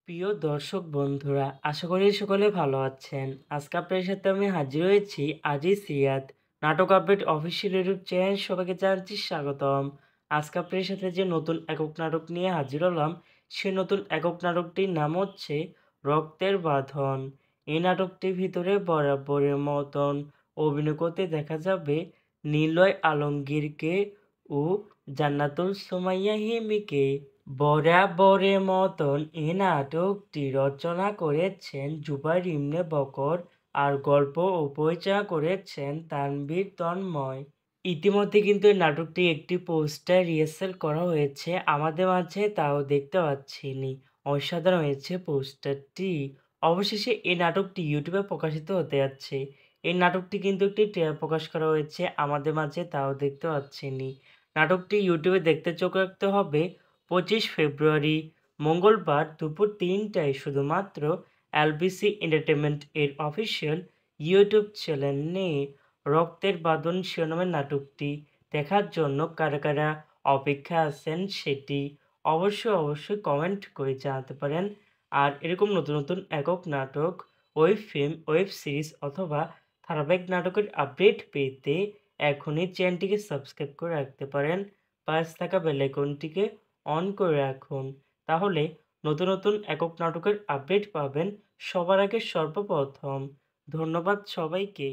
প্রিয় দর্শক বন্ধুরা, আশা করি সকলে ভালো আছেন। আজকে আপনাদের সাথে আমি হাজির হয়েছি আজি সিয়াত নাটক আপডেট অফিসিয়াল ইউটিউব চ্যানেল। সবাইকে জানাচ্ছি স্বাগতম। আজকে আপনাদের সাথে যে নতুন একক নাটক নিয়ে হাজির হলাম, সেই নতুন একক নাটকটির নাম হচ্ছে রক্তের বাঁধন। এই নাটকটির ভিতরে বরাবরের মতন অভিনয় করতে দেখা যাবে নিলয় আলমগীরকে ও জান্নাতুল সুমাইয়া হিমিকে। বরাবরের মতন এ নাটকটি রচনা করেছেন জুবাইর ইবনে বকর আর গল্প ও পরিচালনা করেছেন তানভীর তন্ময়। ইতিমধ্যে কিন্তু এই নাটকটি একটি পোস্টার রিহার্সাল করা হয়েছে আমাদের মাঝে, তাও দেখতে পাচ্ছিনি। অসাধারণ হয়েছে পোস্টারটি। অবশেষে এই নাটকটি ইউটিউবে প্রকাশিত হতে যাচ্ছে। এই নাটকটি কিন্তু একটি ট্রেলার প্রকাশ করা হয়েছে আমাদের মাঝে, তাও দেখতে পাচ্ছিনি। নাটকটি ইউটিউবে দেখতে চোখ রাখতে হবে 25 ফেব্রুয়ারি মঙ্গলবার দুপুর 3টায় শুধুমাত্র এলবিসি এন্টারটেনমেন্ট এর অফিসিয়াল ইউটিউব চ্যানেলে। রক্তের বাঁধন শিরোনামের নাটকটি দেখার জন্য কারা কারা অপেক্ষা আছেন সেটি অবশ্যই কমেন্ট করে জানাতে পারেন। আর এরকম নতুন নতুন একক নাটক, ওয়েব ফিল্ম, ওয়েব সিরিজ অথবা ধারাবাহিক নাটকের আপডেট পেতে এখনই চ্যানেলটিকে সাবস্ক্রাইব করে রাখতে পারেন। পাশে থাকা বেল আইকনটিকে অন করে রাখুন। তাহলে নতুন নতুন একক নাটকের আপডেট পাবেন সবার আগে সর্বপ্রথম। ধন্যবাদ সবাইকে।